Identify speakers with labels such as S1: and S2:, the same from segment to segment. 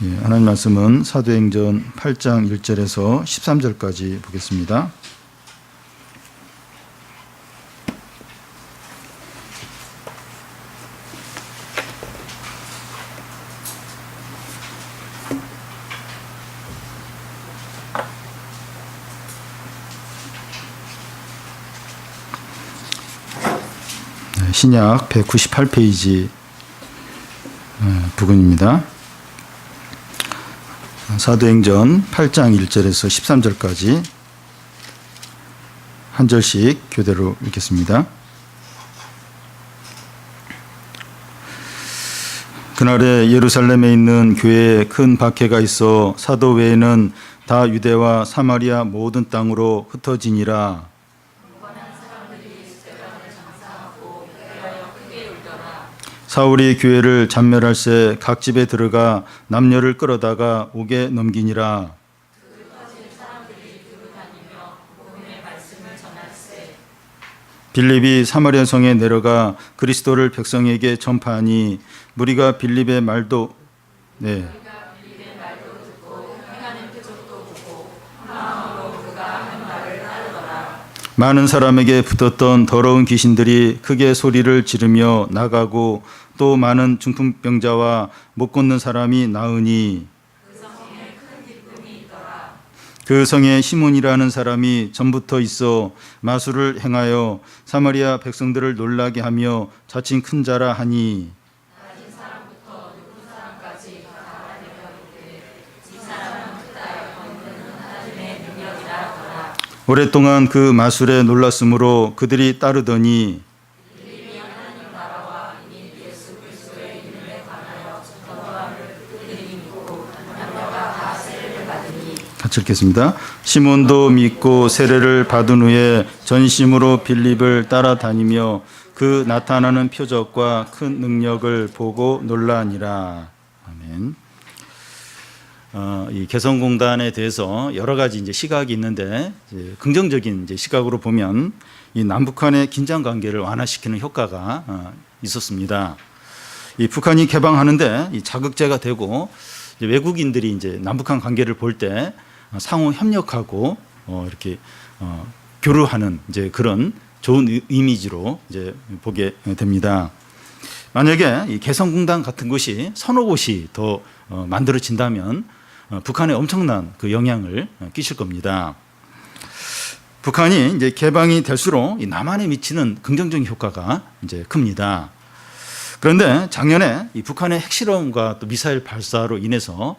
S1: 하나님 말씀은 사도행전 8장 1절에서 13절까지 보겠습니다. 신약 198페이지 부분입니다. 사도행전 8장 1절에서 13절까지 한 절씩 교대로 읽겠습니다. 그날에 예루살렘에 있는 교회에 큰 박해가 있어 사도 외에는 다 유대와 사마리아 모든 땅으로 흩어지니라. 사울이 교회를 잔멸할새 각 집에 들어가 남녀를 끌어다가 옥에 넘기니라. 빌립이 사마리아 성에 내려가 그리스도를 백성에게 전파하니 무리가 빌립의 말도 많은 사람에게 붙었던 더러운 귀신들이 크게 소리를 지르며 나가고 또 많은 중풍병자와 못 걷는 사람이 나으니 그 성에 시몬이라는 사람이 전부터 있어 마술을 행하여 사마리아 백성들을 놀라게 하며 자칭 큰 자라 하니 오랫동안 그 마술에 놀랐으므로 그들이 따르더니 같이 읽겠습니다. 시몬도 믿고 세례를 받은 후에 전심으로 빌립을 따라다니며 그 나타나는 표적과 큰 능력을 보고 놀라니라. 아멘. 이 개성공단에 대해서 여러 가지 이제 시각이 있는데 긍정적인 이제 시각으로 보면 이 남북한의 긴장 관계를 완화시키는 효과가 있었습니다. 이 북한이 개방하는데 이 자극제가 되고 이제 외국인들이 이제 남북한 관계를 볼 때 상호 협력하고 이렇게 교류하는 이제 그런 좋은 이미지로 이제 보게 됩니다. 만약에 이 개성공단 같은 곳이 서너 곳이 더 만들어진다면 북한에 엄청난 그 영향을 끼칠 겁니다. 북한이 이제 개방이 될수록 이 남한에 미치는 긍정적인 효과가 이제 큽니다. 그런데 작년에 이 북한의 핵실험과 또 미사일 발사로 인해서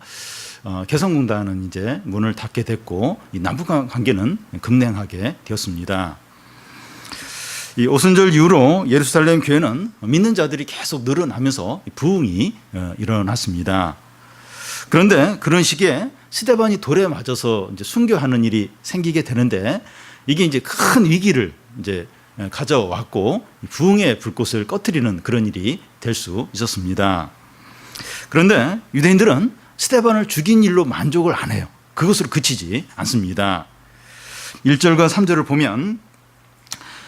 S1: 개성공단은 이제 문을 닫게 됐고 이 남북한 관계는 급냉하게 되었습니다. 이 오순절 이후로 예루살렘 교회는 믿는 자들이 계속 늘어나면서 부흥이 일어났습니다. 그런데 그런 시기에 스데반이 돌에 맞아서 이제 순교하는 일이 생기게 되는데 이게 이제 큰 위기를 이제 가져왔고 부흥의 불꽃을 꺼뜨리는 그런 일이 될 수 있었습니다. 그런데 유대인들은 스데반을 죽인 일로 만족을 안 해요. 그것으로 그치지 않습니다. 1절과 3절을 보면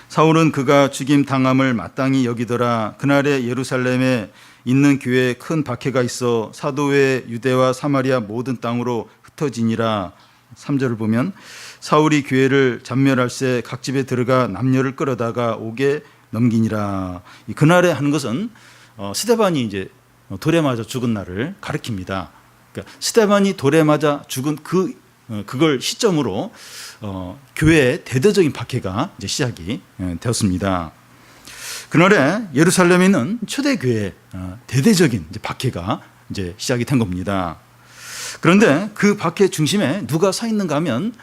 S1: 사울은 그가 죽임 당함을 마땅히 여기더라. 그날에 예루살렘에 있는 교회에 큰 박해가 있어 사도 외 유대와 사마리아 모든 땅으로 흩어지니라. 3절을 보면 사울이 교회를 잔멸할새 각 집에 들어가 남녀를 끌어다가 옥에 넘기니라. 그날에 하는 것은 스데반이 이제 돌에 맞아 죽은 날을 가리킵니다. 그러니까 스데반이 돌에 맞아 죽은 그걸 시점으로 교회의 대대적인 박해가 이제 시작이 되었습니다. 그날에 예루살렘에 있는 초대교회 대대적인 이제 박해가 이제 시작이 된 겁니다. 그런데 그 박해 중심에 누가 서 있는가 하면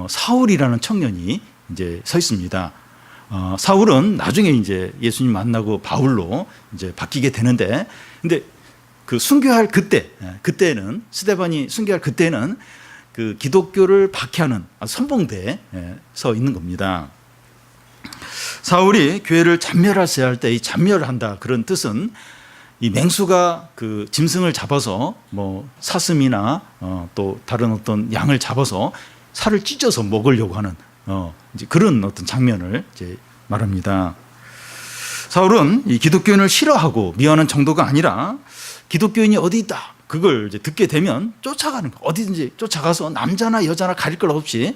S1: 사울이라는 청년이 이제 서 있습니다. 사울은 나중에 이제 예수님 만나고 바울로 이제 바뀌게 되는데, 근데 그 순교할 그때는 스데반이 순교할 그때는 그 기독교를 박해하는 선봉대에 서 있는 겁니다. 사울이 교회를 잔멸하세요 할 때 이 잔멸한다 그런 뜻은 이 맹수가 그 짐승을 잡아서 뭐 사슴이나 또 다른 어떤 양을 잡아서 살을 찢어서 먹으려고 하는 이제 그런 어떤 장면을 이제 말합니다. 사울은 이 기독교인을 싫어하고 미워하는 정도가 아니라 기독교인이 어디 있다 그걸 이제 듣게 되면 쫓아가는 거, 어디든지 쫓아가서 남자나 여자나 가릴 것 없이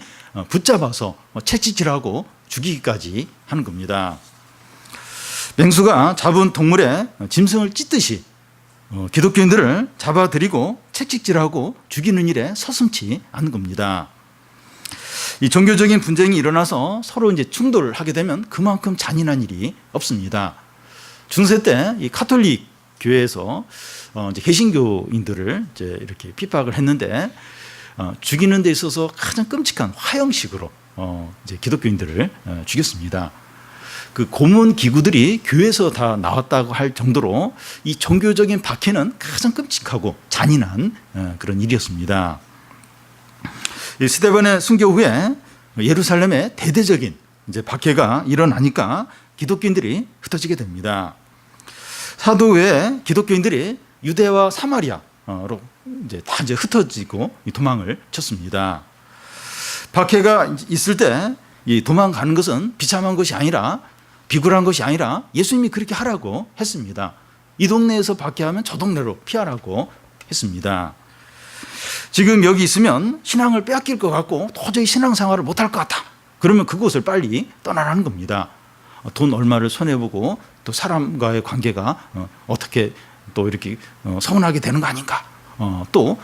S1: 붙잡아서 채찍질하고 죽이기까지 하는 겁니다. 맹수가 잡은 동물의 짐승을 찢듯이 기독교인들을 잡아들이고 채찍질하고 죽이는 일에 서슴지 않는 겁니다. 이 종교적인 분쟁이 일어나서 서로 이제 충돌을 하게 되면 그만큼 잔인한 일이 없습니다. 중세 때 이 가톨릭 교회에서 이제 개신교인들을 이제 이렇게 핍박을 했는데 죽이는 데 있어서 가장 끔찍한 화형식으로 이제 기독교인들을 죽였습니다. 그 고문 기구들이 교회에서 다 나왔다고 할 정도로 이 종교적인 박해는 가장 끔찍하고 잔인한 그런 일이었습니다. 이 스데반의 순교 후에 예루살렘에 대대적인 이제 박해가 일어나니까 기독교인들이 흩어지게 됩니다. 사도 외에 기독교인들이 유대와 사마리아로 이제 다 이제 흩어지고 도망을 쳤습니다. 박해가 있을 때 이 도망가는 것은 비참한 것이 아니라 비굴한 것이 아니라 예수님이 그렇게 하라고 했습니다. 이 동네에서 박해하면 저 동네로 피하라고 했습니다. 지금 여기 있으면 신앙을 빼앗길 것 같고 도저히 신앙생활을 못할 것 같다. 그러면 그곳을 빨리 떠나라는 겁니다. 돈 얼마를 손해보고 또 사람과의 관계가 어떻게 또 이렇게 서운하게 되는 거 아닌가. 또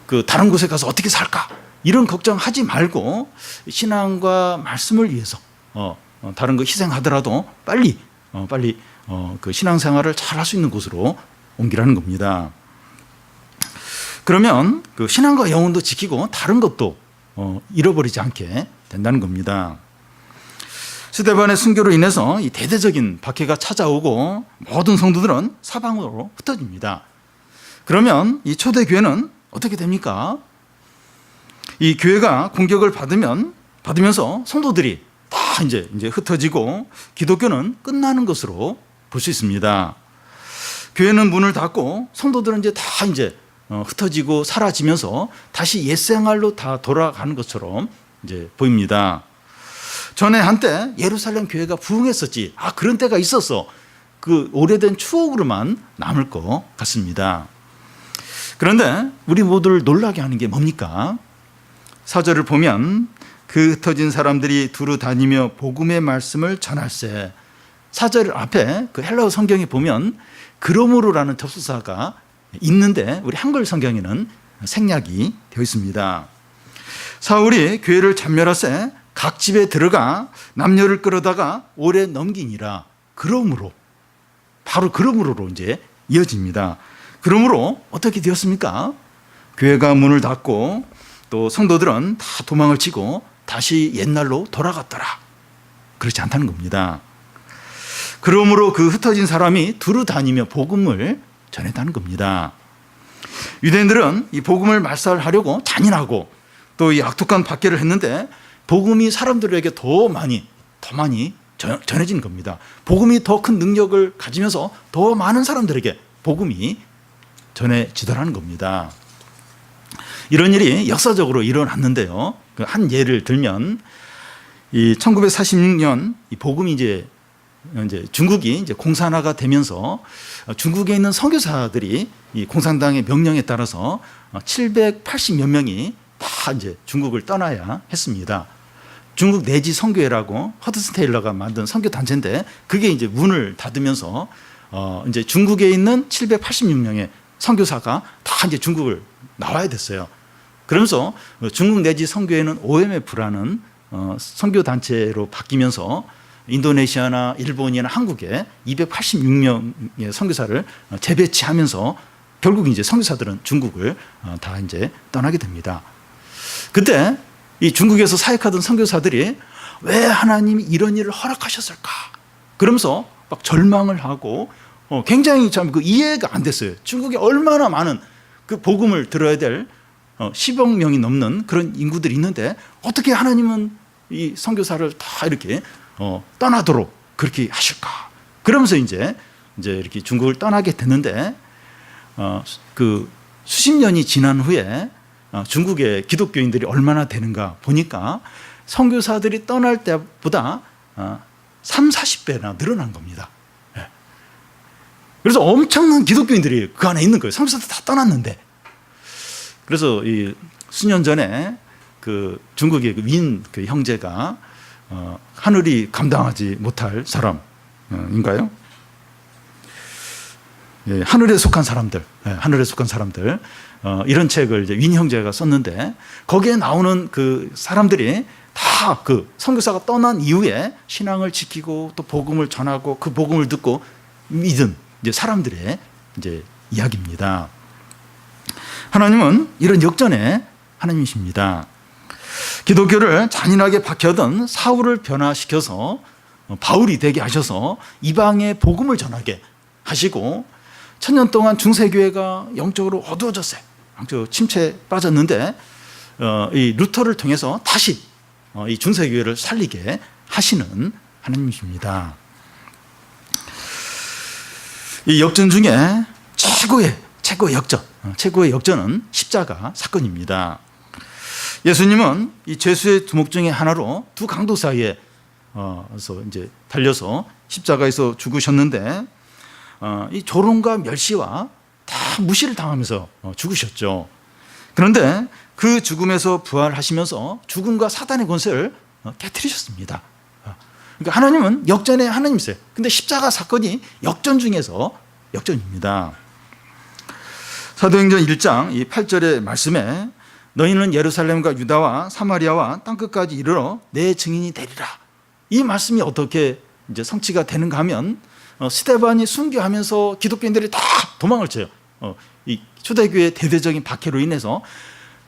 S1: 그 다른 곳에 가서 어떻게 살까. 이런 걱정하지 말고 신앙과 말씀을 위해서 다른 거 희생하더라도 빨리 그 신앙생활을 잘 할 수 있는 곳으로 옮기라는 겁니다. 그러면 그 신앙과 영혼도 지키고 다른 것도 잃어버리지 않게 된다는 겁니다. 스데반의 순교로 인해서 이 대대적인 박해가 찾아오고 모든 성도들은 사방으로 흩어집니다. 그러면 이 초대교회는 어떻게 됩니까? 이 교회가 공격을 받으면서 성도들이 다 이제 흩어지고 기독교는 끝나는 것으로 볼 수 있습니다. 교회는 문을 닫고 성도들은 이제 다 이제 흩어지고 사라지면서 다시 옛생활로 다 돌아가는 것처럼 이제 보입니다. 전에 한때 예루살렘 교회가 부흥했었지. 그런 때가 있었어. 그 오래된 추억으로만 남을 것 같습니다. 그런데 우리 모두를 놀라게 하는 게 뭡니까? 4절을 보면 그 흩어진 사람들이 두루 다니며 복음의 말씀을 전할세. 4절 앞에 그 헬라어 성경에 보면 그러므로라는 접수사가 있는데 우리 한글 성경에는 생략이 되어 있습니다. 사울이 교회를 참멸하세 각 집에 들어가 남녀를 끌어다가 오래 넘기니라. 그러므로, 바로 그러므로로 이제 이어집니다. 그러므로 어떻게 되었습니까? 교회가 문을 닫고 또 성도들은 다 도망을 치고 다시 옛날로 돌아갔더라. 그렇지 않다는 겁니다. 그러므로 그 흩어진 사람이 두루 다니며 복음을 전했다는 겁니다. 유대인들은 이 복음을 말살하려고 잔인하고 또 이 악독한 박해를 했는데 복음이 사람들에게 더 많이 전해지는 겁니다. 복음이 더 큰 능력을 가지면서 더 많은 사람들에게 복음이 전해지더라는 겁니다. 이런 일이 역사적으로 일어났는데요. 한 예를 들면 이 1946년 이 복음이 이제 중국이 이제 공산화가 되면서 중국에 있는 선교사들이 이 공산당의 명령에 따라서 780몇 명이 다 이제 중국을 떠나야 했습니다. 중국 내지 선교회라고 허드슨 테일러가 만든 선교 단체인데 그게 이제 문을 닫으면서 이제 중국에 있는 786명의 선교사가 다 이제 중국을 나와야 됐어요. 그러면서 중국 내지 선교회는 OMF라는 선교 단체로 바뀌면서 인도네시아나 일본이나 한국에 286명의 선교사를 재배치하면서 결국 이제 선교사들은 중국을 다 이제 떠나게 됩니다. 그때 이 중국에서 사역하던 선교사들이 왜 하나님이 이런 일을 허락하셨을까? 그러면서 막 절망을 하고 굉장히 참 그 이해가 안 됐어요. 중국에 얼마나 많은 그 복음을 들어야 될 10억 명이 넘는 그런 인구들이 있는데 어떻게 하나님은 이 선교사를 다 이렇게 떠나도록 그렇게 하실까? 그러면서 이제 이렇게 중국을 떠나게 됐는데 그 수십 년이 지난 후에 중국의 기독교인들이 얼마나 되는가 보니까 선교사들이 떠날 때보다 30, 40배나 늘어난 겁니다. 그래서 엄청난 기독교인들이 그 안에 있는 거예요. 성서도 다 떠났는데. 그래서 이 수년 전에 그 중국의 그 윈 그 형제가 하늘이 감당하지 못할 사람인가요? 예, 하늘에 속한 사람들, 하늘에 속한 사람들, 이런 책을 이제 윈 형제가 썼는데 거기에 나오는 그 사람들이 다 그 선교사가 떠난 이후에 신앙을 지키고 또 복음을 전하고 그 복음을 듣고 믿은 이제 사람들의 이제 이야기입니다. 하나님은 이런 역전의 하나님이십니다. 기독교를 잔인하게 박해하던 사울을 변화시켜서 바울이 되게 하셔서 이방의 복음을 전하게 하시고 1000년 동안 중세교회가 영적으로 어두워졌어요. 영적 침체에 빠졌는데 이 루터를 통해서 다시 이 중세교회를 살리게 하시는 하나님이십니다. 이 역전 중에 최고의 역전은 십자가 사건입니다. 예수님은 이 죄수의 두목 중에 하나로 두 강도 사이에 이제 달려서 십자가에서 죽으셨는데 이 조롱과 멸시와 다 무시를 당하면서 죽으셨죠. 그런데 그 죽음에서 부활하시면서 죽음과 사단의 권세를 깨트리셨습니다. 그러니까 하나님은 역전의 하나님이세요. 근데 십자가 사건이 역전 중에서 역전입니다. 사도행전 1장 이 8절의 말씀에 너희는 예루살렘과 유다와 사마리아와 땅끝까지 이르러 내 증인이 되리라. 이 말씀이 어떻게 이제 성취가 되는가 하면 스데반이 순교하면서 기독교인들이 다 도망을 쳐요. 이 초대교회의 대대적인 박해로 인해서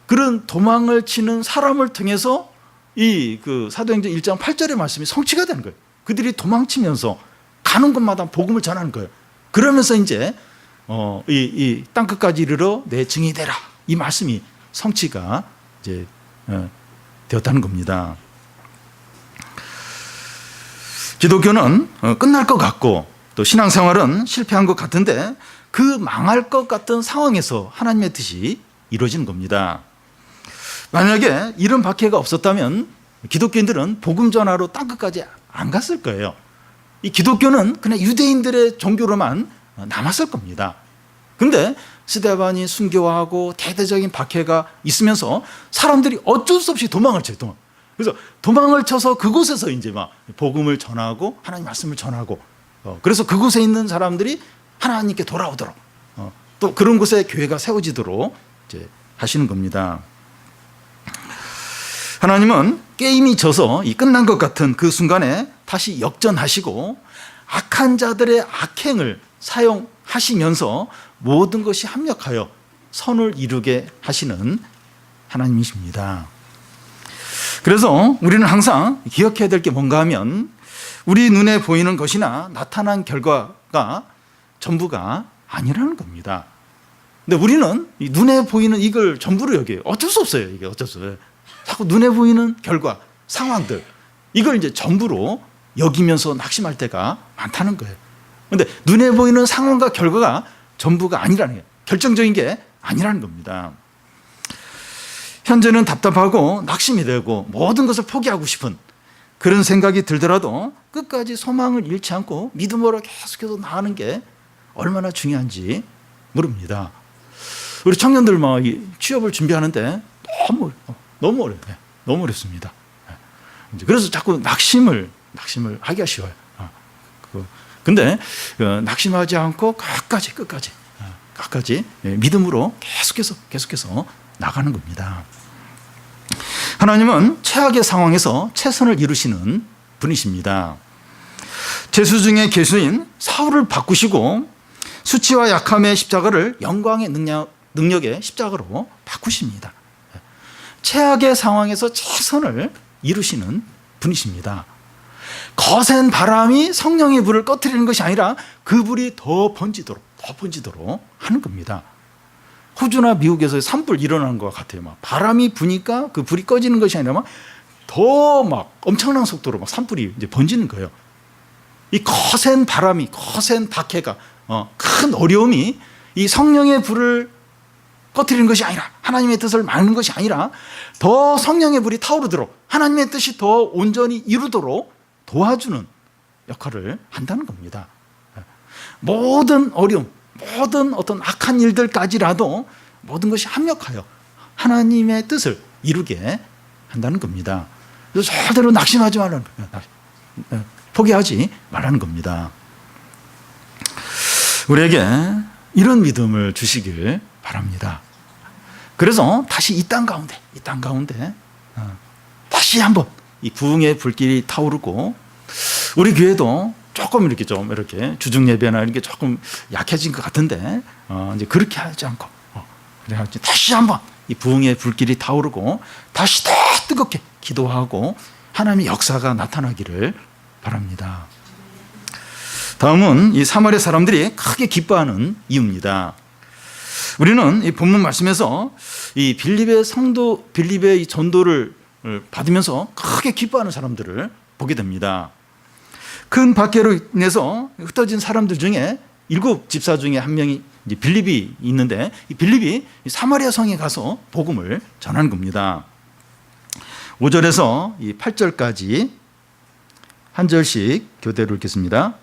S1: 그런 도망을 치는 사람을 통해서 이 그 사도행전 1장 8절의 말씀이 성취가 되는 거예요. 그들이 도망치면서 가는 곳마다 복음을 전하는 거예요. 그러면서 이제 이 땅끝까지 이르러 내 증인이 되라. 이 말씀이 성취가 이제 되었다는 겁니다. 기독교는 끝날 것 같고 또 신앙생활은 실패한 것 같은데 그 망할 것 같은 상황에서 하나님의 뜻이 이루어지는 겁니다. 만약에 이런 박해가 없었다면 기독교인들은 복음 전하러 땅끝까지 안 갔을 거예요. 이 기독교는 그냥 유대인들의 종교로만 남았을 겁니다. 그런데 스데반이 순교하고 대대적인 박해가 있으면서 사람들이 어쩔 수 없이 도망을 쳐요. 그래서 도망을 쳐서 그곳에서 이제 막 복음을 전하고 하나님 말씀을 전하고 그래서 그곳에 있는 사람들이 하나님께 돌아오도록 또 그런 곳에 교회가 세워지도록 이제 하시는 겁니다. 하나님은 게임이 져서 이 끝난 것 같은 그 순간에 다시 역전하시고 악한 자들의 악행을 사용하시면서 모든 것이 합력하여 선을 이루게 하시는 하나님이십니다. 그래서 우리는 항상 기억해야 될 게 뭔가 하면 우리 눈에 보이는 것이나 나타난 결과가 전부가 아니라는 겁니다. 근데 우리는 이 눈에 보이는 이걸 전부로 여겨요. 어쩔 수 없어요. 이게 어쩔 수 없어요. 자꾸 눈에 보이는 결과, 상황들 이걸 이제 전부로 여기면서 낙심할 때가 많다는 거예요. 그런데 눈에 보이는 상황과 결과가 전부가 아니라는 거예요. 결정적인 게 아니라는 겁니다. 현재는 답답하고 낙심이 되고 모든 것을 포기하고 싶은 그런 생각이 들더라도 끝까지 소망을 잃지 않고 믿음으로 계속해서 나가는 게 얼마나 중요한지 모릅니다. 우리 청년들 막 취업을 준비하는데 너무 어려워요. 너무 어렵습니다. 그래서 자꾸 낙심을 하기가 쉬워요. 근데 낙심하지 않고 끝까지 믿음으로 계속해서 나가는 겁니다. 하나님은 최악의 상황에서 최선을 이루시는 분이십니다. 죄수 중에 괴수인 사울을 바꾸시고 수치와 약함의 십자가를 영광의 능력의 십자가로 바꾸십니다. 최악의 상황에서 최선을 이루시는 분이십니다. 거센 바람이 성령의 불을 꺼트리는 것이 아니라 그 불이 더 번지도록 하는 겁니다. 호주나 미국에서 산불 일어나는 것 같아요. 막 바람이 부니까 그 불이 꺼지는 것이 아니라 더 엄청난 속도로 산불이 이제 번지는 거예요. 이 거센 바람이, 거센 박해가, 큰 어려움이 이 성령의 불을 꺼트리는 것이 아니라 하나님의 뜻을 막는 것이 아니라 더 성령의 불이 타오르도록 하나님의 뜻이 더 온전히 이루도록 도와주는 역할을 한다는 겁니다. 모든 어려움, 모든 어떤 악한 일들까지라도 모든 것이 합력하여 하나님의 뜻을 이루게 한다는 겁니다. 그래서 절대로 낙심하지 말라는 거예요. 포기하지 말라는 겁니다. 우리에게 이런 믿음을 주시길 바랍니다. 그래서 다시 이 땅 가운데 다시 한번 이 부흥의 불길이 타오르고, 우리 교회도 조금 이렇게 주중 예배나 이런 게 조금 약해진 것 같은데 이제 그렇게 하지 않고 그래가지고 다시 한번 이 부흥의 불길이 타오르고 다시 더 뜨겁게 기도하고 하나님의 역사가 나타나기를 바랍니다. 다음은 이 사마리아 사람들이 크게 기뻐하는 이유입니다. 우리는 이 본문 말씀에서 이 빌립의 성도, 빌립의 이 전도를 받으면서 크게 기뻐하는 사람들을 보게 됩니다. 큰 박해로 인해서 흩어진 사람들 중에 7 집사 중에 한 명이 이제 빌립이 있는데, 이 빌립이 사마리아 성에 가서 복음을 전하는 겁니다. 5절에서 이 8절까지 한 절씩 교대로 읽겠습니다.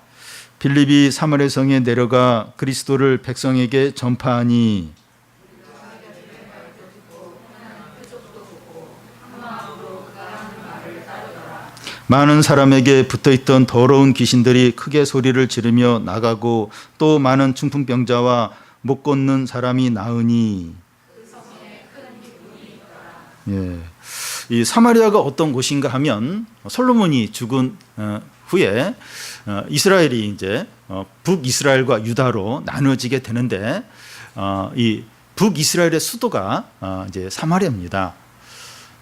S1: 빌립이 사마리아 성에 내려가 그리스도를 백성에게 전파하니 많은 사람에게 붙어있던 더러운 귀신들이 크게 소리를 지르며 나가고 또 많은 중풍병자와 못 걷는 사람이 나으니. 예. 이 사마리아가 어떤 곳인가 하면 솔로몬이 죽은 후에 이스라엘이 이제 북이스라엘과 유다로 나누어지게 되는데, 이 북이스라엘의 수도가 이제 사마리아입니다.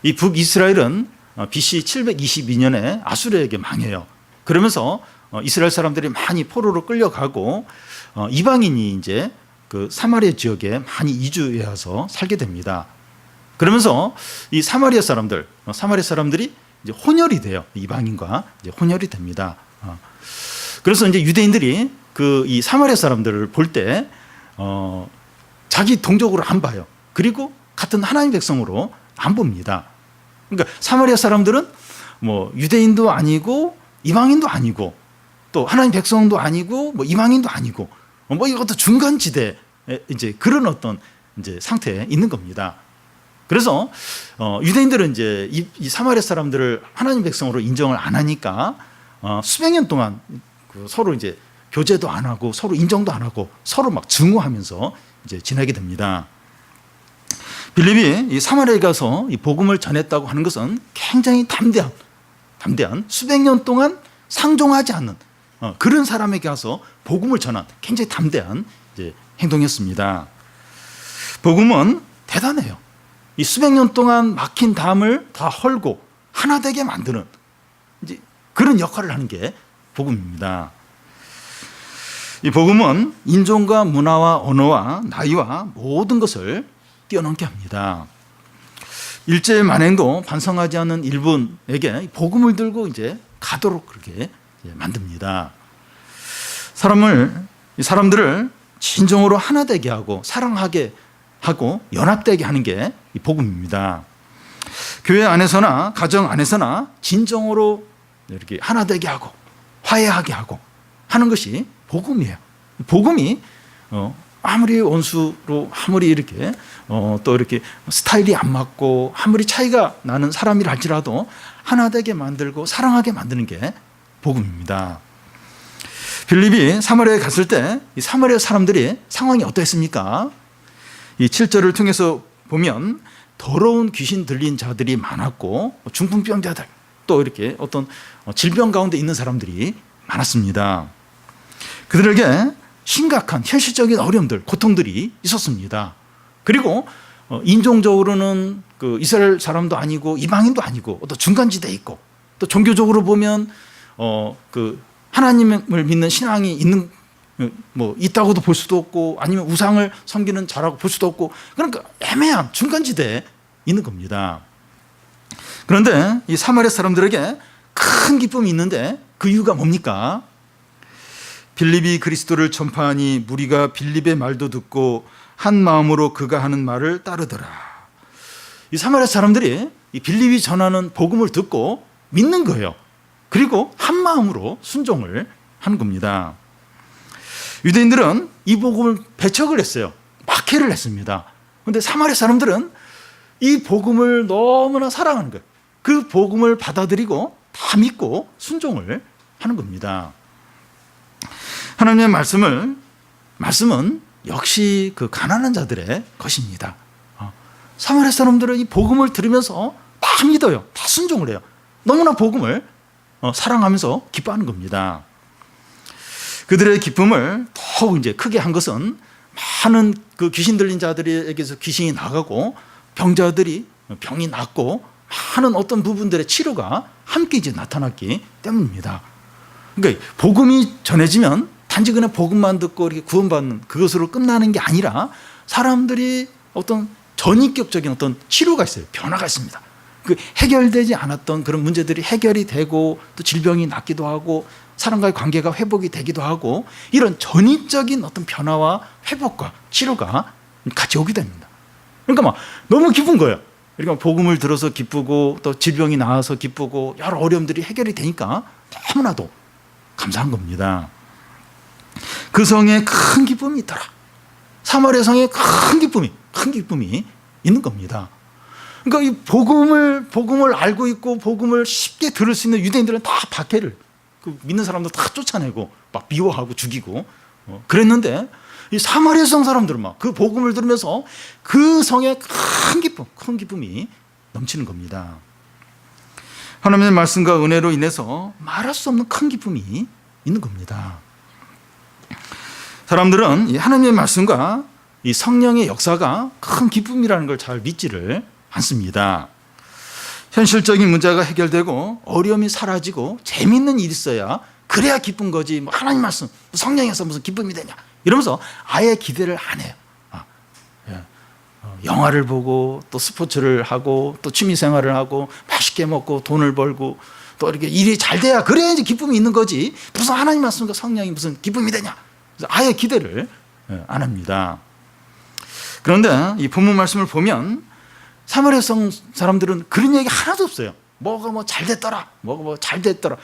S1: 이 북이스라엘은 BC 722년에 아수르에게 망해요. 그러면서 이스라엘 사람들이 많이 포로로 끌려가고 이방인이 이제 그 사마리아 지역에 많이 이주해 와서 살게 됩니다. 그러면서 이 사마리아 사람들이 이제 혼혈이 돼요. 이방인과 이제 혼혈이 됩니다. 그래서 이제 유대인들이 그 이 사마리아 사람들을 볼 때 자기 동족으로 안 봐요. 그리고 같은 하나님 백성으로 안 봅니다. 그러니까 사마리아 사람들은 뭐 유대인도 아니고 이방인도 아니고 또 하나님 백성도 아니고 뭐 이방인도 아니고 뭐 이것도 중간 지대 이제 그런 어떤 이제 상태에 있는 겁니다. 그래서 유대인들은 이제 이 사마리아 사람들을 하나님 백성으로 인정을 안 하니까 수백 년 동안 서로 이제 교제도 안 하고 서로 인정도 안 하고 서로 막 증오하면서 이제 지내게 됩니다. 빌립이 이 사마리아에 가서 이 복음을 전했다고 하는 것은 굉장히 담대한 수백 년 동안 상종하지 않는 그런 사람에게 가서 복음을 전한 굉장히 담대한 이제 행동이었습니다. 복음은 대단해요. 이 수백 년 동안 막힌 담을 다 헐고 하나 되게 만드는 이제 그런 역할을 하는 게 복음입니다. 이 복음은 인종과 문화와 언어와 나이와 모든 것을 뛰어넘게 합니다. 일제 만행도 반성하지 않는 일본에게 복음을 들고 이제 가도록 그렇게 만듭니다. 사람들을 진정으로 하나 되게 하고 사랑하게 하고 연합되게 하는 게 이 복음입니다. 교회 안에서나 가정 안에서나 진정으로 이렇게 하나 되게 하고 화해하게 하고 하는 것이 복음이에요. 복음이 아무리 원수로 아무리 이렇게 또 이렇게 스타일이 안 맞고 아무리 차이가 나는 사람이라 할지라도 하나 되게 만들고 사랑하게 만드는 게 복음입니다. 빌립이 사마리아에 갔을 때 이 사마리아 사람들이 상황이 어떠했습니까? 이 7절을 통해서 보면 더러운 귀신 들린 자들이 많았고 중풍병자들 또 이렇게 어떤 질병 가운데 있는 사람들이 많았습니다. 그들에게 심각한 현실적인 어려움들, 고통들이 있었습니다. 그리고 인종적으로는 그 이스라엘 사람도 아니고 이방인도 아니고 또 중간지대에 있고 또 종교적으로 보면 그 하나님을 믿는 신앙이 있는 뭐 있다고도 볼 수도 없고 아니면 우상을 섬기는 자라고 볼 수도 없고 그러니까 애매한 중간지대에 있는 겁니다. 그런데 이 사마리아 사람들에게 큰 기쁨이 있는데 그 이유가 뭡니까? 빌립이 그리스도를 전파하니 무리가 빌립의 말도 듣고 한 마음으로 그가 하는 말을 따르더라. 이 사마리아 사람들이 이 빌립이 전하는 복음을 듣고 믿는 거예요. 그리고 한 마음으로 순종을 하는 겁니다. 유대인들은 이 복음을 배척을 했어요. 박해를 했습니다. 그런데 사마리아 사람들은 이 복음을 너무나 사랑하는 거예요. 그 복음을 받아들이고 다 믿고 순종을 하는 겁니다. 하나님의 말씀은 역시 그 가난한 자들의 것입니다. 사마리아 사람들은 이 복음을 들으면서 다 믿어요. 다 순종을 해요. 너무나 복음을 사랑하면서 기뻐하는 겁니다. 그들의 기쁨을 더욱 이제 크게 한 것은 많은 그 귀신 들린 자들에게서 귀신이 나가고 병자들이 병이 낫고 많은 어떤 부분들의 치료가 함께 이제 나타났기 때문입니다. 그러니까 복음이 전해지면 단지 그냥 복음만 듣고 이렇게 구원받는 그것으로 끝나는 게 아니라 사람들이 어떤 전인격적인 어떤 치료가 있어요. 변화가 있습니다. 그 해결되지 않았던 그런 문제들이 해결이 되고 또 질병이 낫기도 하고 사람과의 관계가 회복이 되기도 하고 이런 전인적인 어떤 변화와 회복과 치료가 같이 오게 됩니다. 그러니까 막 너무 기쁜 거예요. 그러니까 복음을 들어서 기쁘고 또 질병이 나아서 기쁘고 여러 어려움들이 해결이 되니까 너무나도 감사한 겁니다. 그 성에 큰 기쁨이 있더라. 사마리아 성에 큰 기쁨이 있는 겁니다. 그러니까 이 복음을 알고 있고 복음을 쉽게 들을 수 있는 유대인들은 다 박해를 믿는 사람들 다 쫓아내고 막 미워하고 죽이고 그랬는데 이 사마리아 성 사람들은 막 그 복음을 들으면서 그 성에 큰 기쁨이 넘치는 겁니다. 하나님의 말씀과 은혜로 인해서 말할 수 없는 큰 기쁨이 있는 겁니다. 사람들은 이 하나님의 말씀과 이 성령의 역사가 큰 기쁨이라는 걸 잘 믿지를 않습니다. 현실적인 문제가 해결되고 어려움이 사라지고 재밌는 일이 있어야 그래야 기쁜 거지. 뭐 하나님 말씀, 성령에서 무슨 기쁨이 되냐 이러면서 아예 기대를 안 해요. 영화를 보고 또 스포츠를 하고 또 취미 생활을 하고 맛있게 먹고 돈을 벌고 또 이렇게 일이 잘 돼야 그래야 이제 기쁨이 있는 거지. 무슨 하나님 말씀과 성령이 무슨 기쁨이 되냐. 그래서 아예 기대를 안 합니다. 그런데 이 본문 말씀을 보면 사마리아 성 사람들은 그런 얘기 하나도 없어요. 뭐가 뭐 잘 됐더라. 뭐가 뭐 잘 됐더라.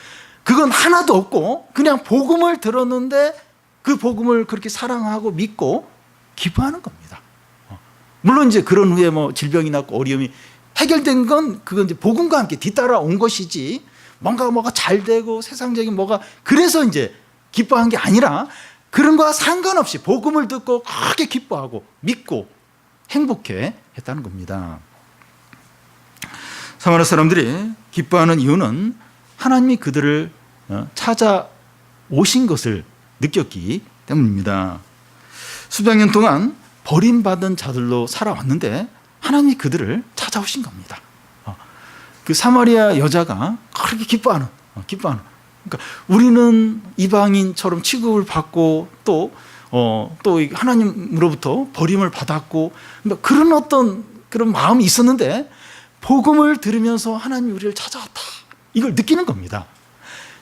S1: 그건 하나도 없고 그냥 복음을 들었는데 그 복음을 그렇게 사랑하고 믿고 기뻐하는 겁니다. 물론 이제 그런 후에 뭐 질병이 났고 어려움이 해결된 건 그건 이제 복음과 함께 뒤따라 온 것이지 뭐가 잘 되고 세상적인 뭐가 그래서 이제 기뻐한 게 아니라 그런 거와 상관없이 복음을 듣고 크게 기뻐하고 믿고 행복해 했다는 겁니다. 사마리아 사람들이 기뻐하는 이유는 하나님이 그들을 찾아오신 것을 느꼈기 때문입니다. 수백 년 동안 버림받은 자들로 살아왔는데 하나님이 그들을 찾아오신 겁니다. 그 사마리아 여자가 그렇게 기뻐하는. 그러니까 우리는 이방인처럼 취급을 받고 또 하나님으로부터 버림을 받았고 그런 어떤 그런 마음이 있었는데 복음을 들으면서 하나님이 우리를 찾아왔다. 이걸 느끼는 겁니다.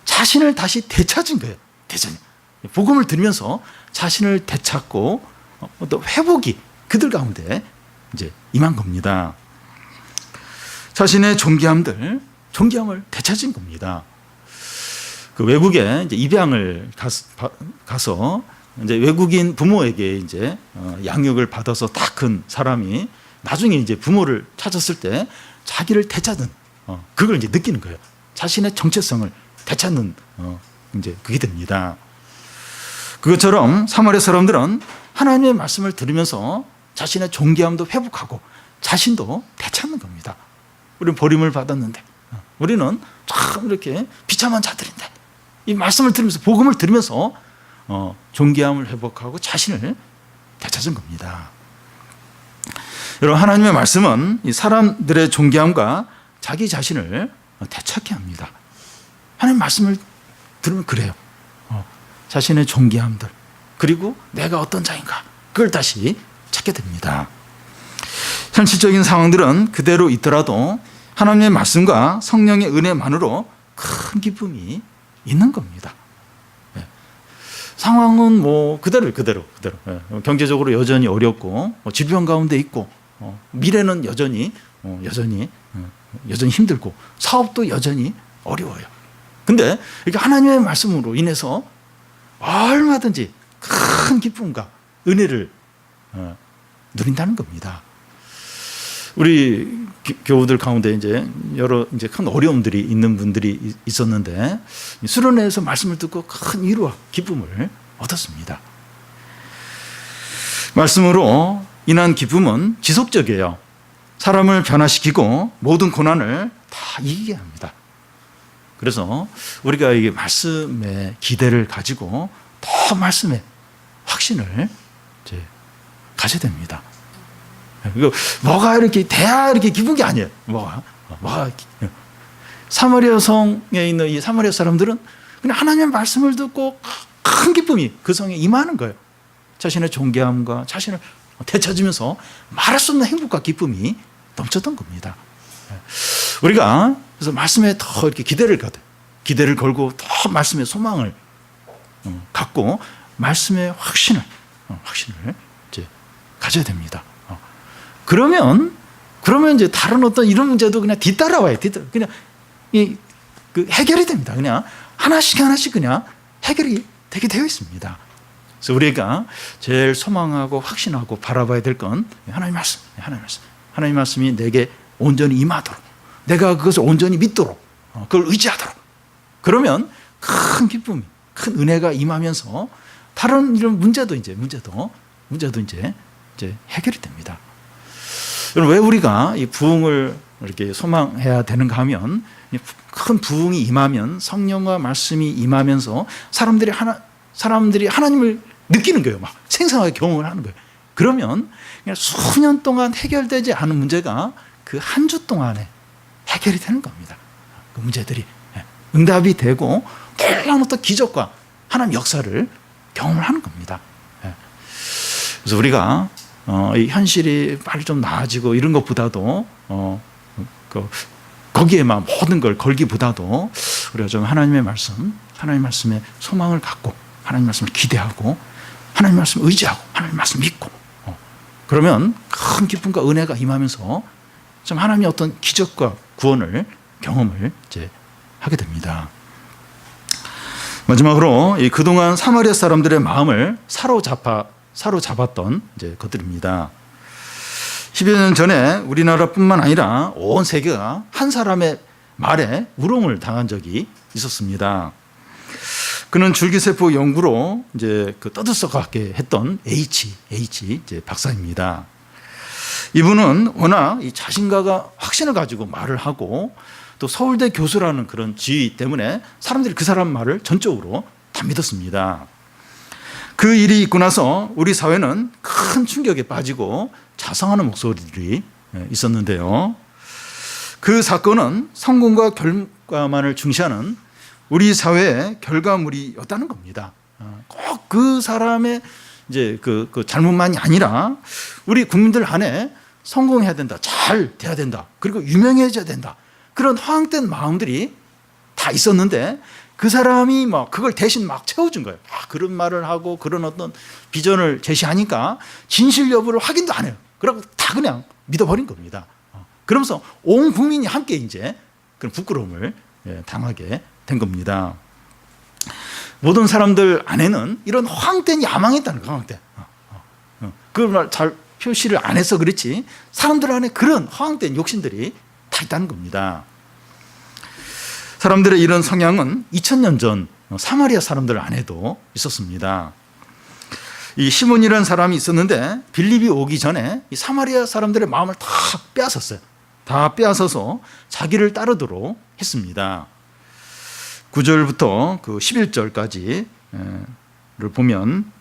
S1: 자신을 다시 되찾은 거예요. 복음을 들으면서 자신을 되찾고 어떤 회복이 그들 가운데 이제 임한 겁니다. 자신의 존귀함을 되찾은 겁니다. 그 외국에 이제 입양을 가서 이제 외국인 부모에게 이제 양육을 받아서 다 큰 사람이 나중에 이제 부모를 찾았을 때 자기를 되찾는 그걸 이제 느끼는 거예요. 자신의 정체성을 되찾는 이제 그게 됩니다. 그것처럼 사마리아 사람들은 하나님의 말씀을 들으면서 자신의 존귀함도 회복하고 자신도 되찾는 겁니다. 우리는 버림을 받았는데 우리는 참 이렇게 비참한 자들인데 이 말씀을 들으면서 복음을 들으면서 존귀함을 회복하고 자신을 되찾은 겁니다. 여러분 하나님의 말씀은 이 사람들의 존귀함과 자기 자신을 되찾게 합니다. 하나님 말씀을 들으면 그래요. 자신의 존귀함들 그리고 내가 어떤 자인가 그걸 다시 찾게 됩니다. 현실적인 상황들은 그대로 있더라도 하나님의 말씀과 성령의 은혜만으로 큰 기쁨이 있는 겁니다. 상황은 뭐 그대로. 경제적으로 여전히 어렵고 질병 가운데 있고 미래는 여전히 힘들고 사업도 여전히 어려워요. 근데 이렇게 하나님의 말씀으로 인해서 얼마든지 큰 기쁨과 은혜를 누린다는 겁니다. 우리 교우들 가운데 이제 여러 이제 큰 어려움들이 있는 분들이 있었는데 수련회에서 말씀을 듣고 큰 위로와 기쁨을 얻었습니다. 말씀으로 인한 기쁨은 지속적이에요. 사람을 변화시키고 모든 고난을 다 이기게 합니다. 그래서 우리가 이 말씀에 기대를 가지고 더 말씀에 확신을 이제 가져야 됩니다. 뭐가 이렇게 돼야 이렇게 기쁜 게 아니에요. 뭐가 사마리아 성에 있는 이 사마리아 사람들은 그냥 하나님의 말씀을 듣고 큰 기쁨이 그 성에 임하는 거예요. 자신의 존귀함과 자신을 되찾으면서 말할 수 없는 행복과 기쁨이 넘쳤던 겁니다. 우리가 그래서 말씀에 더 이렇게 기대를 걸고 더 말씀의 소망을 갖고 말씀의 확신을 이제 가져야 됩니다. 그러면 이제 다른 어떤 이런 문제도 그냥 뒤따라와요. 그냥 그 해결이 됩니다. 그냥 하나씩 그냥 해결이 되게 되어 있습니다. 그래서 우리가 제일 소망하고 확신하고 바라봐야 될 건 하나님 말씀. 하나님 말씀이 내게 온전히 임하도록, 내가 그것을 온전히 믿도록, 그걸 의지하도록. 그러면 큰 기쁨이, 큰 은혜가 임하면서 다른 이런 문제도 이제 해결이 됩니다. 왜 우리가 이 부흥을 이렇게 소망해야 되는가 하면 큰 부흥이 임하면 성령과 말씀이 임하면서 사람들이 하나님을 느끼는 거예요. 막 생생하게 경험을 하는 거예요. 그러면 그냥 수년 동안 해결되지 않은 문제가 그 한 주 동안에 해결이 되는 겁니다. 그 문제들이 응답이 되고 놀라운 어떤 기적과 하나님 역사를 경험을 하는 겁니다. 그래서 우리가 이 현실이 빨리 좀 나아지고 이런 것보다도 거기에만 모든 걸 걸기보다도 우리가 좀 하나님의 말씀에 소망을 갖고 하나님 말씀을 기대하고 하나님 말씀을 의지하고 하나님 말씀 믿고 그러면 큰 기쁨과 은혜가 임하면서 좀 하나님의 어떤 기적과 구원을 경험을 이제 하게 됩니다. 마지막으로 그동안 사마리아 사람들의 마음을 사로잡았던 이제 것들입니다. 10여 년 전에 우리나라뿐만 아니라 온 세계가 한 사람의 말에 우롱을 당한 적이 있었습니다. 그는 줄기세포 연구로 이제 떠들썩하게 했던 H 이제 박사입니다. 이분은 워낙 이 자신과가 확신을 가지고 말을 하고 또 서울대 교수라는 그런 지위 때문에 사람들이 그 사람 말을 전적으로 다 믿었습니다. 그 일이 있고 나서 우리 사회는 큰 충격에 빠지고 자성하는 목소리들이 있었는데요. 그 사건은 성공과 결과만을 중시하는 우리 사회의 결과물이었다는 겁니다. 꼭 그 사람의 이제 그 잘못만이 아니라 우리 국민들 안에 성공해야 된다, 잘 돼야 된다, 그리고 유명해져야 된다. 그런 허황된 마음들이 다 있었는데 그 사람이 막 그걸 대신 막 채워준 거예요. 그런 말을 하고 그런 어떤 비전을 제시하니까 진실 여부를 확인도 안 해요. 그리고 다 그냥 믿어버린 겁니다. 그러면서 온 국민이 함께 이제 그런 부끄러움을 당하게 된 겁니다. 모든 사람들 안에는 이런 허황된 야망이 있다는 거예요. 허황된. 그걸 잘 표시를 안 해서 그렇지 사람들 안에 그런 허황된 욕심들이 다 있다는 겁니다. 사람들의 이런 성향은 2000년 전 사마리아 사람들 안에도 있었습니다. 이 시몬이라는 사람이 있었는데 빌립이 오기 전에 이 사마리아 사람들의 마음을 다 빼앗았어요. 다 빼앗아서 자기를 따르도록 했습니다. 9절부터 그 11절까지를 보면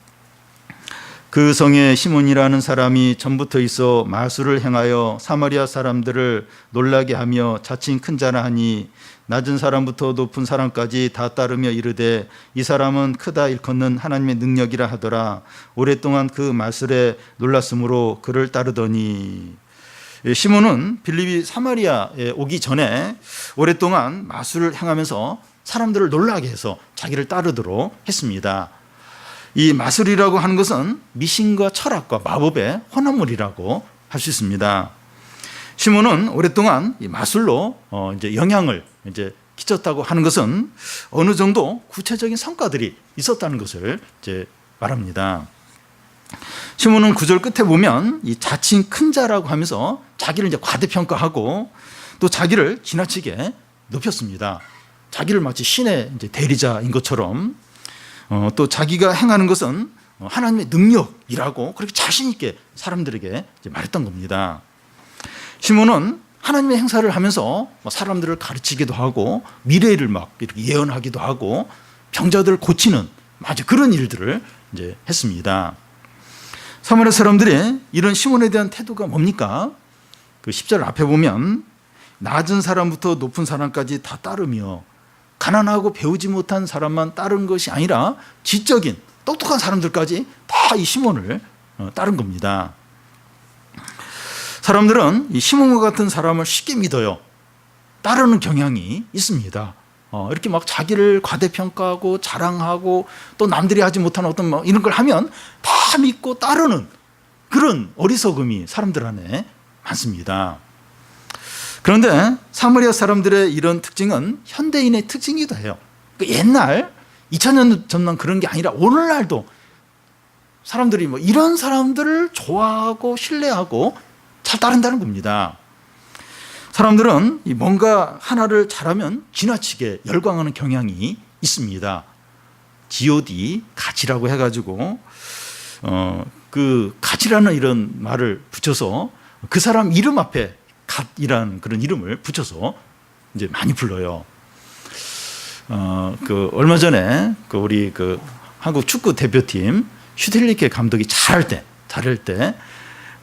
S1: 그 성에 시몬이라는 사람이 전부터 있어 마술을 행하여 사마리아 사람들을 놀라게 하며 자칭 큰 자라 하니 낮은 사람부터 높은 사람까지 다 따르며 이르되 이 사람은 크다 일컫는 하나님의 능력이라 하더라. 오랫동안 그 마술에 놀랐으므로 그를 따르더니 시몬은 빌립이 사마리아에 오기 전에 오랫동안 마술을 행하면서 사람들을 놀라게 해서 자기를 따르도록 했습니다. 이 마술이라고 하는 것은 미신과 철학과 마법의 혼합물이라고 할 수 있습니다. 시몬은 오랫동안 이 마술로 이제 영향을 이제 끼쳤다고 하는 것은 어느 정도 구체적인 성과들이 있었다는 것을 이제 말합니다. 시몬은 9절 끝에 보면 이 자칭 큰 자라고 하면서 자기를 이제 과대평가하고 또 자기를 지나치게 높였습니다. 자기를 마치 신의 이제 대리자인 것처럼 또 자기가 행하는 것은 하나님의 능력이라고 그렇게 자신 있게 사람들에게 이제 말했던 겁니다. 시몬은 하나님의 행사를 하면서 사람들을 가르치기도 하고 미래를 막 이렇게 예언하기도 하고 병자들을 고치는 아주 그런 일들을 이제 했습니다. 사마리아 사람들의 이런 시몬에 대한 태도가 뭡니까? 그 10절 앞에 보면 낮은 사람부터 높은 사람까지 다 따르며 가난하고 배우지 못한 사람만 따른 것이 아니라 지적인 똑똑한 사람들까지 다 이 시몬을 따른 겁니다. 사람들은 이 시몬과 같은 사람을 쉽게 믿어요. 따르는 경향이 있습니다. 이렇게 막 자기를 과대평가하고 자랑하고 또 남들이 하지 못한 어떤 뭐 이런 걸 하면 다 믿고 따르는 그런 어리석음이 사람들 안에 많습니다. 그런데 사마리아 사람들의 이런 특징은 현대인의 특징이기도 해요. 옛날 2000년 전만 그런 게 아니라 오늘날도 사람들이 뭐 이런 사람들을 좋아하고 신뢰하고 잘 따른다는 겁니다. 사람들은 뭔가 하나를 잘하면 지나치게 열광하는 경향이 있습니다. G.O.D. 가치라고 해가지고 그 가치라는 이런 말을 붙여서 그 사람 이름 앞에 갓이라는 그런 이름을 붙여서 이제 많이 불러요. 그 얼마 전에 우리 한국 축구 대표팀 슈틸리케 감독이 잘할 때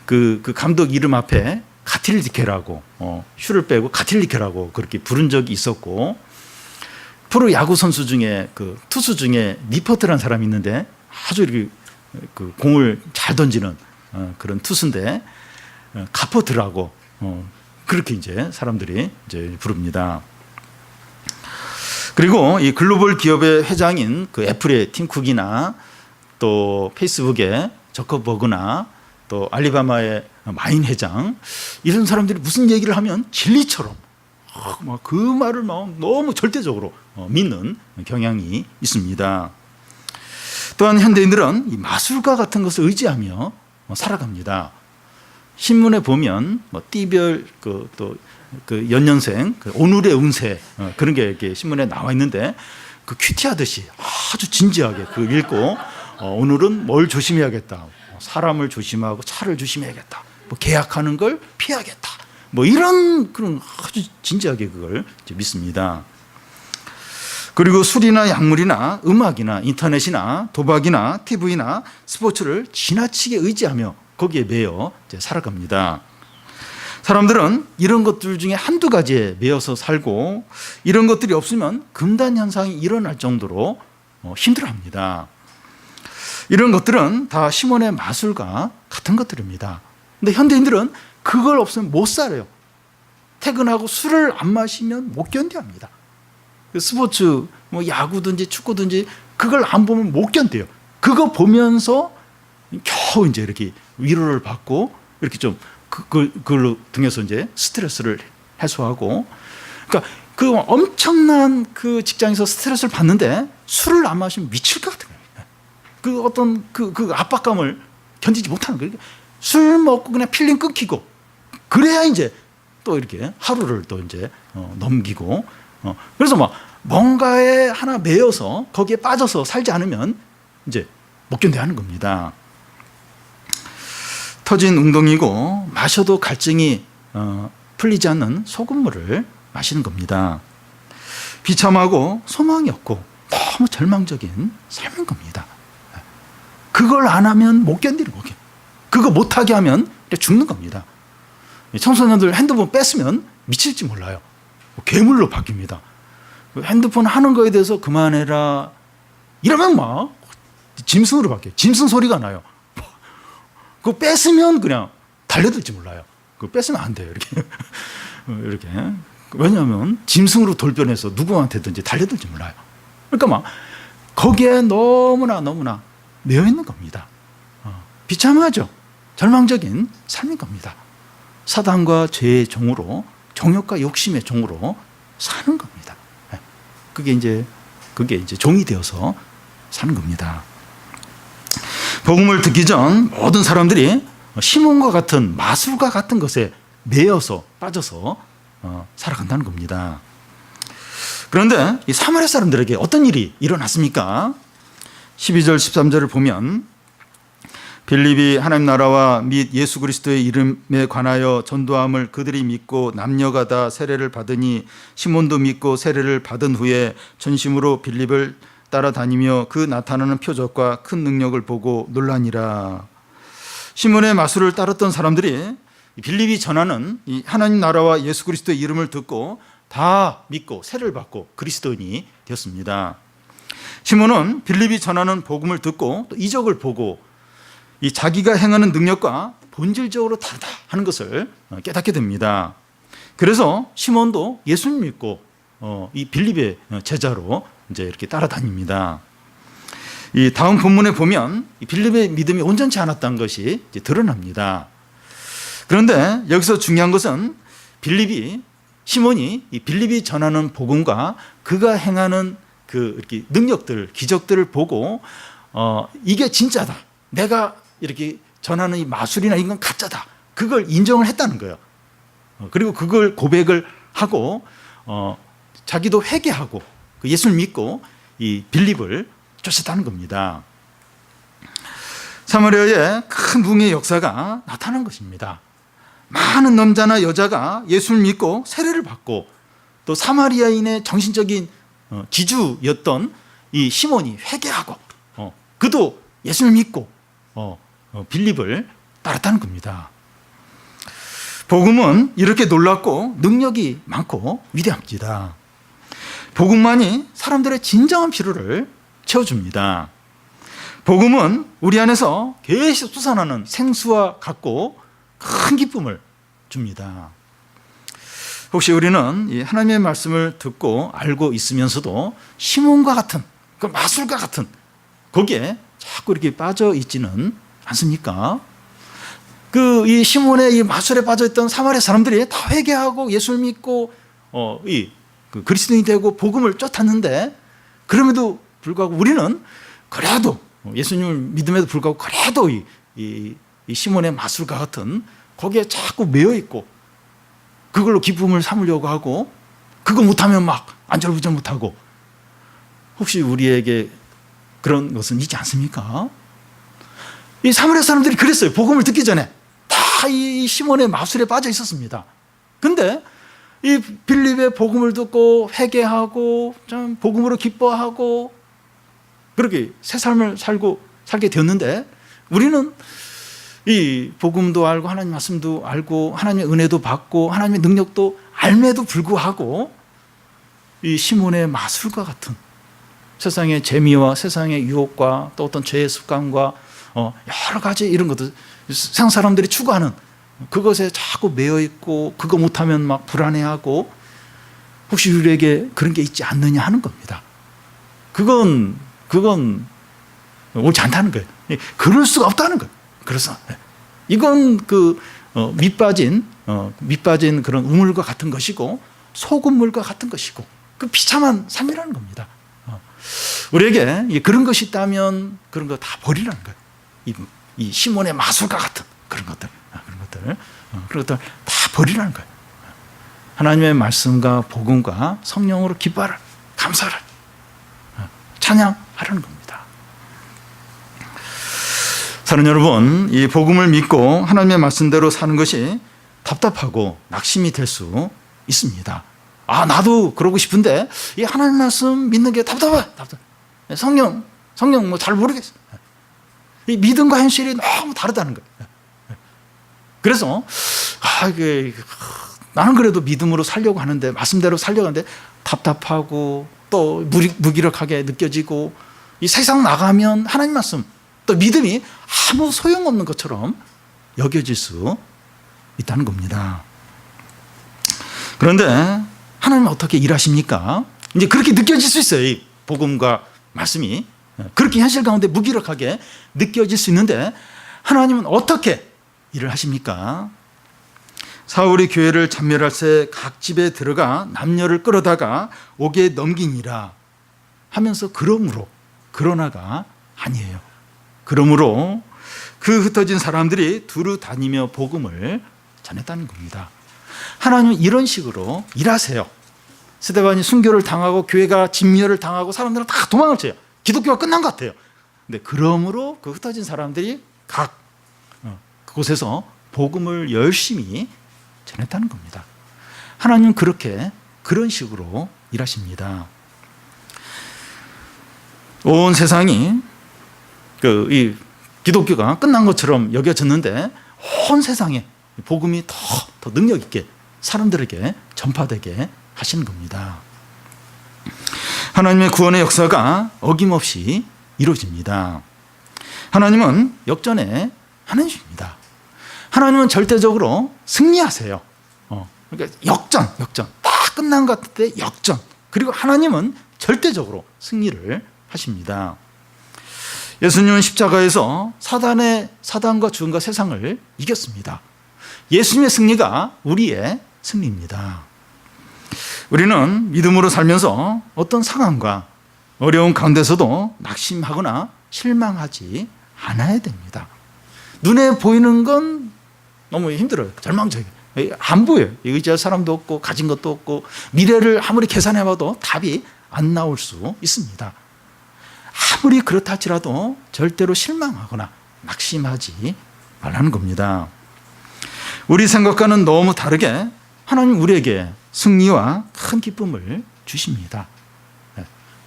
S1: 그 감독 이름 앞에 가틸리케라고 슈를 빼고 가틸리케라고 그렇게 부른 적이 있었고, 프로 야구 선수 중에 그 투수 중에 니퍼트라는 사람이 있는데 아주 이렇게 그 공을 잘 던지는 그런 투수인데 가퍼트라고 그렇게 이제 사람들이 이제 부릅니다. 그리고 이 글로벌 기업의 회장인 그 애플의 팀 쿡이나 또 페이스북의 저커버그나 또 알리바마의 마인 회장, 이런 사람들이 무슨 얘기를 하면 진리처럼 막 그 말을 막 너무 절대적으로 믿는 경향이 있습니다. 또한 현대인들은 이 마술가 같은 것을 의지하며 살아갑니다. 신문에 보면 띠별 또 그 연년생 오늘의 운세 그런 게 이렇게 신문에 나와 있는데 그 큐티하듯이 아주 진지하게 그 읽고 오늘은 뭘 조심해야겠다, 사람을 조심하고 차를 조심해야겠다, 뭐 계약하는 걸 피해야겠다, 뭐 이런 그런 아주 진지하게 그걸 이제 믿습니다. 그리고 술이나 약물이나 음악이나 인터넷이나 도박이나 TV나 스포츠를 지나치게 의지하며 거기에 매여 이제 살아갑니다. 사람들은 이런 것들 중에 한두 가지에 매여서 살고 이런 것들이 없으면 금단 현상이 일어날 정도로 힘들어합니다. 이런 것들은 다 시몬의 마술과 같은 것들입니다. 근데 현대인들은 그걸 없으면 못 살아요. 퇴근하고 술을 안 마시면 못 견뎌합니다. 스포츠, 뭐 야구든지 축구든지 그걸 안 보면 못 견뎌요. 그거 보면서 겨우 이제 이렇게 위로를 받고 이렇게 좀 그걸로 통해서 이제 스트레스를 해소하고, 그러니까 그 엄청난 그 직장에서 스트레스를 받는데 술을 안 마시면 미칠 것 같은 거예요. 그 어떤 그 압박감을 견디지 못하는 거예요. 술 먹고 그냥 필링 끊기고 그래야 이제 또 이렇게 하루를 또 이제 넘기고 그래서 막 뭔가에 하나 매여서 거기에 빠져서 살지 않으면 이제 못 견뎌 하는 겁니다. 터진 웅덩이고 마셔도 갈증이 풀리지 않는 소금물을 마시는 겁니다. 비참하고 소망이 없고 너무 절망적인 삶인 겁니다. 그걸 안 하면 못 견디는 거예요. 그거 못하게 하면 죽는 겁니다. 청소년들 핸드폰 뺐으면 미칠지 몰라요. 괴물로 바뀝니다. 핸드폰 하는 거에 대해서 그만해라 이러면 막 짐승으로 바뀌어요. 짐승 소리가 나요. 그거 뺐으면 그냥 달려들지 몰라요. 그거 뺐으면 안 돼요. 이렇게. 왜냐하면 짐승으로 돌변해서 누구한테든지 달려들지 몰라요. 그러니까 막 거기에 너무나 매여 있는 겁니다. 비참하죠. 절망적인 삶인 겁니다. 사단과 죄의 종으로, 정욕과 욕심의 종으로 사는 겁니다. 그게 이제 종이 되어서 사는 겁니다. 복음을 듣기 전 모든 사람들이 시몬과 같은 마술과 같은 것에 매여서 빠져서 살아간다는 겁니다. 그런데 이 사마리아 사람들에게 어떤 일이 일어났습니까? 12절 13절을 보면 빌립이 하나님 나라와 및 예수 그리스도의 이름에 관하여 전도함을 그들이 믿고 남녀가 다 세례를 받으니 시몬도 믿고 세례를 받은 후에 전심으로 빌립을 따라다니며 그 나타나는 표적과 큰 능력을 보고 놀라니라. 시몬의 마술을 따랐던 사람들이 빌립이 전하는 이 하나님 나라와 예수 그리스도의 이름을 듣고 다 믿고 세례를 받고 그리스도인이 되었습니다. 시몬은 빌립이 전하는 복음을 듣고 또 이적을 보고 이 자기가 행하는 능력과 본질적으로 다르다 하는 것을 깨닫게 됩니다. 그래서 시몬도 예수님 믿고 이 빌립의 제자로 이제 이렇게 따라다닙니다. 이 다음 본문에 보면 이 빌립의 믿음이 온전치 않았다는 것이 이제 드러납니다. 그런데 여기서 중요한 것은 시몬이 이 빌립이 전하는 복음과 그가 행하는 그 이렇게 능력들, 기적들을 보고 이게 진짜다. 내가 이렇게 전하는 이 마술이나 이건 가짜다. 그걸 인정을 했다는 거예요. 그리고 그걸 고백을 하고 자기도 회개하고 예수를 믿고 이 빌립을 쫓았다는 겁니다. 사마리아에 큰 부흥의 역사가 나타난 것입니다. 많은 남자나 여자가 예수를 믿고 세례를 받고 또 사마리아인의 정신적인 지주였던 이 시몬이 회개하고 그도 예수를 믿고 빌립을 따랐다는 겁니다. 복음은 이렇게 놀랍고 능력이 많고 위대합니다. 복음만이 사람들의 진정한 필요를 채워줍니다. 복음은 우리 안에서 계속 솟아나는 생수와 같고 큰 기쁨을 줍니다. 혹시 우리는 이 하나님의 말씀을 듣고 알고 있으면서도 시몬과 같은 그 마술과 같은 거기에 자꾸 이렇게 빠져 있지는 않습니까? 이 시몬의 이 마술에 빠져 있던 사마리아 사람들이 다 회개하고 예수를 믿고 그 그리스도인이 되고 복음을 쫓았는데 그럼에도 불구하고 우리는 그래도 예수님을 믿음에도 불구하고 그래도 이 시몬의 마술과 같은 거기에 자꾸 매여 있고 그걸로 기쁨을 삼으려고 하고 그거 못하면 막 안절부절 못하고 혹시 우리에게 그런 것은 있지 않습니까? 이 사마리아 사람들이 그랬어요. 복음을 듣기 전에 다 이 시몬의 마술에 빠져 있었습니다. 근데 이 빌립의 복음을 듣고 회개하고 좀 복음으로 기뻐하고 그렇게 새 삶을 살게 되었는데 우리는 이 복음도 알고 하나님 말씀도 알고 하나님의 은혜도 받고 하나님의 능력도 알매도 불구하고 이 시몬의 마술과 같은 세상의 재미와 세상의 유혹과 또 어떤 죄의 습관과 여러 가지 이런 것들 세상 사람들이 추구하는 그것에 자꾸 매여 있고 그거 못하면 막 불안해하고 혹시 우리에게 그런 게 있지 않느냐 하는 겁니다. 그건 옳지 않다는 거예요. 그럴 수가 없다는 거예요. 그래서 이건 밑빠진 그런 우물과 같은 것이고 소금물과 같은 것이고 그 비참한 삶이라는 겁니다. 우리에게 그런 것이 있다면 그런 거 다 버리라는 거예요. 이 시몬의 마술과 같은 그런 것들 다 버리라는 거예요. 하나님의 말씀과 복음과 성령으로 기뻐하라, 감사하라, 찬양하라는 겁니다. 사랑하는 여러분, 이 복음을 믿고 하나님의 말씀대로 사는 것이 답답하고 낙심이 될 수 있습니다. 나도 그러고 싶은데 이 하나님 말씀 믿는 게 답답해. 성령 뭐 잘 모르겠어. 이 믿음과 현실이 너무 다르다는 거예요. 그래서 나는 그래도 믿음으로 살려고 하는데 말씀대로 살려고 하는데 답답하고 또 무기력하게 느껴지고 이 세상 나가면 하나님 말씀 또 믿음이 아무 소용없는 것처럼 여겨질 수 있다는 겁니다. 그런데 하나님은 어떻게 일하십니까? 이제 그렇게 느껴질 수 있어요. 이 복음과 말씀이 그렇게 현실 가운데 무기력하게 느껴질 수 있는데 하나님은 어떻게 일을 하십니까? 사울이 교회를 참멸할 새 각 집에 들어가 남녀를 끌어다가 옥에 넘기니라 하면서 그러나가 아니에요. 그러므로 그 흩어진 사람들이 두루 다니며 복음을 전했다는 겁니다. 하나님은 이런 식으로 일하세요. 스데반이 순교를 당하고 교회가 진멸을 당하고 사람들은 다 도망을 쳐요. 기독교가 끝난 것 같아요. 근데 그러므로 그 흩어진 사람들이 각 그곳에서 복음을 열심히 전했다는 겁니다. 하나님은 그런 식으로 일하십니다. 온 세상이 이 기독교가 끝난 것처럼 여겨졌는데 온 세상에 복음이 더 능력 있게 사람들에게 전파되게 하시는 겁니다. 하나님의 구원의 역사가 어김없이 이루어집니다. 하나님은 역전의 하나님입니다. 하나님은 절대적으로 승리하세요. 그러니까 역전 다 끝난 것 같을 때 역전. 그리고 하나님은 절대적으로 승리를 하십니다. 예수님은 십자가에서 사단과 죽음과 세상을 이겼습니다. 예수님의 승리가 우리의 승리입니다. 우리는 믿음으로 살면서 어떤 상황과 어려운 가운데서도 낙심하거나 실망하지 않아야 됩니다. 눈에 보이는 건 너무 힘들어요. 절망적이에요. 안 보여요. 의지할 사람도 없고 가진 것도 없고 미래를 아무리 계산해봐도 답이 안 나올 수 있습니다. 아무리 그렇다 할지라도 절대로 실망하거나 낙심하지 말라는 겁니다. 우리 생각과는 너무 다르게 하나님 우리에게 승리와 큰 기쁨을 주십니다.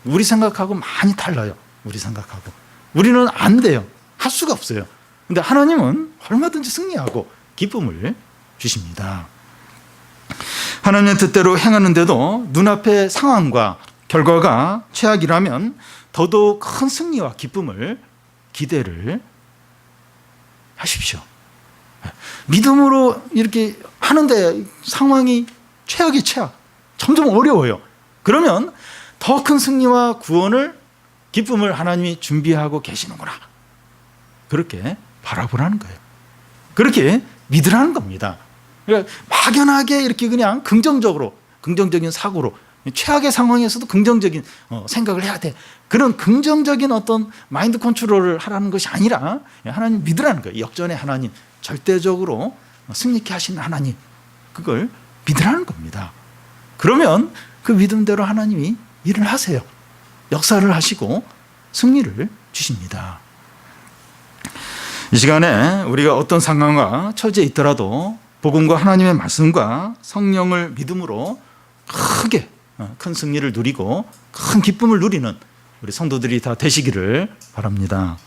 S1: 우리 생각하고 많이 달라요. 우리 생각하고. 우리는 안 돼요. 할 수가 없어요. 근데 하나님은 얼마든지 승리하고 기쁨을 주십니다. 하나님의 뜻대로 행하는데도 눈앞의 상황과 결과가 최악이라면 더더욱 큰 승리와 기쁨을 기대를 하십시오. 믿음으로 이렇게 하는데 상황이 최악이 최악, 점점 어려워요. 그러면 더 큰 승리와 구원을, 기쁨을 하나님이 준비하고 계시는구나. 그렇게 바라보라는 거예요. 그렇게 믿으라는 겁니다. 그러니까 막연하게 이렇게 그냥 긍정적인 사고로 최악의 상황에서도 긍정적인 생각을 해야 돼. 그런 긍정적인 어떤 마인드 컨트롤을 하라는 것이 아니라 하나님 믿으라는 거예요. 역전의 하나님, 절대적으로 승리케 하시는 하나님, 그걸 믿으라는 겁니다. 그러면 그 믿음대로 하나님이 일을 하세요. 역사를 하시고 승리를 주십니다. 이 시간에 우리가 어떤 상황과 처지에 있더라도 복음과 하나님의 말씀과 성령을 믿음으로 큰 승리를 누리고 큰 기쁨을 누리는 우리 성도들이 다 되시기를 바랍니다.